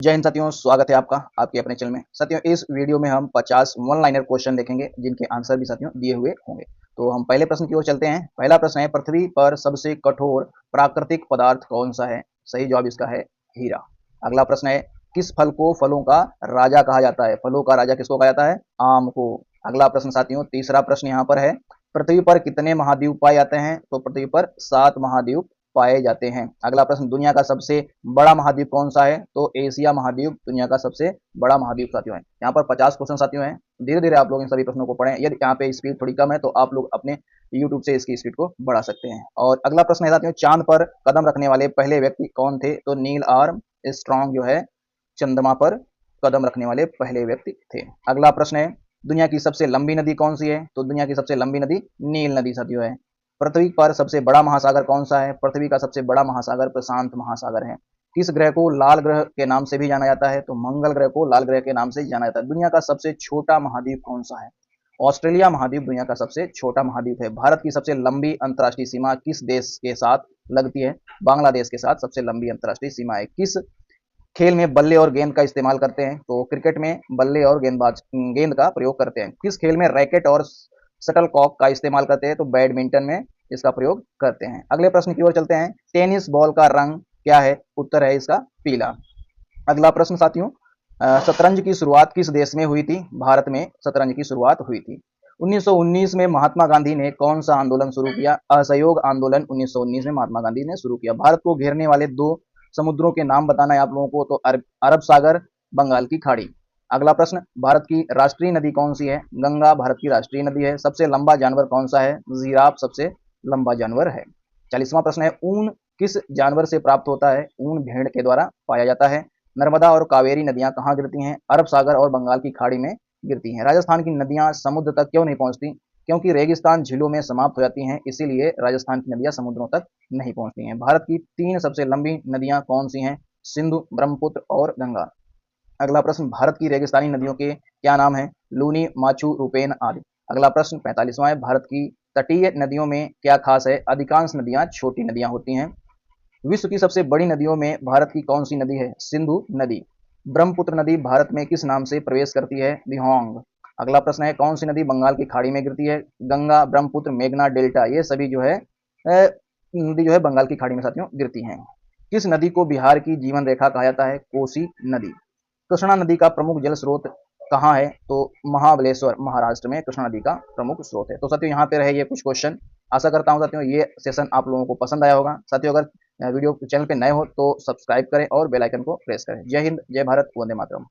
जय हिंद साथियों, स्वागत है आपका आपके अपने चैनल में। साथियों, इस वीडियो में हम 50 वन लाइनर क्वेश्चन देखेंगे जिनके आंसर भी साथियों दिए हुए होंगे। तो हम पहले प्रश्न की ओर चलते हैं। पहला प्रश्न है, पृथ्वी पर सबसे कठोर प्राकृतिक पदार्थ कौन सा है? सही जवाब इसका है हीरा। अगला प्रश्न है, किस फल को फलों का राजा कहा जाता है? फलों का राजा किसको कहा जाता है? आम को। अगला प्रश्न साथियों, तीसरा प्रश्न यहाँ पर है, पृथ्वी पर कितने महाद्वीप पाए जाते हैं? तो पृथ्वी पर 7 महाद्वीप पाए जाते हैं। अगला प्रश्न, दुनिया का सबसे बड़ा महाद्वीप कौन सा है? तो एशिया महाद्वीप दुनिया का सबसे बड़ा महाद्वीप साथियों है। यहाँ पर 50 क्वेश्चन साथियों हैं। धीरे धीरे आप लोग इन सभी प्रश्नों को पढ़ें। यदि यहाँ पे स्पीड थोड़ी कम है तो आप लोग अपने यूट्यूब से इसकी स्पीड को बढ़ा सकते हैं। और अगला प्रश्न है साथियों, चांद पर कदम रखने वाले पहले व्यक्ति कौन थे? तो नील आर्मस्ट्रांग जो है चंद्रमा पर कदम रखने वाले पहले व्यक्ति थे। अगला प्रश्न है, दुनिया की सबसे लंबी नदी कौन सी है? तो दुनिया की सबसे लंबी नदी नील नदी साथियों है। पृथ्वी पर सबसे बड़ा महासागर कौन सा है? पृथ्वी का सबसे बड़ा महासागर प्रशांत महासागर है। किस ग्रह को लाल ग्रह के नाम से भी जाना जाता है? तो मंगल ग्रह को लाल ग्रह के नाम से जाना जाता है। दुनिया का सबसे छोटा महाद्वीप कौन सा है? ऑस्ट्रेलिया महाद्वीप दुनिया का सबसे छोटा महाद्वीप है। भारत की सबसे लंबी अंतर्राष्ट्रीय सीमा किस देश के साथ लगती है? बांग्लादेश के साथ सबसे लंबी अंतर्राष्ट्रीय सीमा है। किस खेल में बल्ले और गेंद का इस्तेमाल करते हैं? तो क्रिकेट में बल्ले और गेंद का प्रयोग करते हैं। किस खेल में रैकेट और शटलकॉक का इस्तेमाल करते हैं? तो बैडमिंटन में इसका प्रयोग करते हैं। अगले प्रश्न की ओर चलते हैं, टेनिस बॉल का रंग क्या है? उत्तर है इसका पीला। अगला प्रश्न साथियों, शतरंज की शुरुआत किस देश में हुई थी? भारत में शतरंज की शुरुआत हुई थी। 1919 में महात्मा गांधी ने कौन सा आंदोलन शुरू किया? असहयोग आंदोलन 1919 में महात्मा गांधी ने शुरू किया। भारत को घेरने वाले 2 समुद्रों के नाम बताना है आप लोगों को। तो अरब सागर, बंगाल की खाड़ी। अगला प्रश्न, भारत की राष्ट्रीय नदी कौन सी है? गंगा भारत की राष्ट्रीय नदी है। सबसे लंबा जानवर कौन सा है? जिराफ सबसे लंबा जानवर है। 40वां प्रश्न है, ऊन किस जानवर से प्राप्त होता है? ऊन भेड़ के द्वारा पाया जाता है। नर्मदा और कावेरी नदियां कहाँ गिरती हैं? अरब सागर और बंगाल की खाड़ी में गिरती हैं। राजस्थान की नदियां समुद्र तक क्यों नहीं पहुंचती? क्योंकि रेगिस्तान झीलों में समाप्त हो जाती हैं, इसीलिए राजस्थान की नदियां समुद्रों तक नहीं पहुंचती हैं। भारत की 3 सबसे लंबी नदियां कौन सी हैं? सिंधु, ब्रह्मपुत्र और गंगा। अगला प्रश्न, भारत की रेगिस्तानी नदियों के क्या नाम है? लूनी, माचू, रूपेन आदि। अगला प्रश्न 45वां है, भारत की तटीय नदियों में क्या खास है? अधिकांश नदियां छोटी नदियां होती हैं। विश्व की सबसे बड़ी नदियों में भारत की कौन सी नदी है? सिंधु नदी। ब्रह्मपुत्र नदी भारत में किस नाम से प्रवेश करती है? दिहोंग। अगला प्रश्न है, कौन सी नदी बंगाल की खाड़ी में गिरती है? गंगा, ब्रह्मपुत्र, मेघना, डेल्टा, ये सभी जो है नदी जो है बंगाल की खाड़ी में साथियों गिरती हैं। किस नदी को बिहार की जीवन रेखा कहा जाता है? कोसी नदी। कृष्णा नदी का प्रमुख जल स्रोत कहाँ है? तो महाबलेश्वर, महाराष्ट्र में कृष्णा नदी का प्रमुख स्रोत है। तो साथियों, यहाँ पे रहे ये कुछ क्वेश्चन। आशा करता हूँ साथियों ये सेशन आप लोगों को पसंद आया होगा। साथियों, अगर वीडियो चैनल पे नए हो तो सब्सक्राइब करें और बेल आइकन को प्रेस करें। जय हिंद, जय भारत, वंदे मातरम।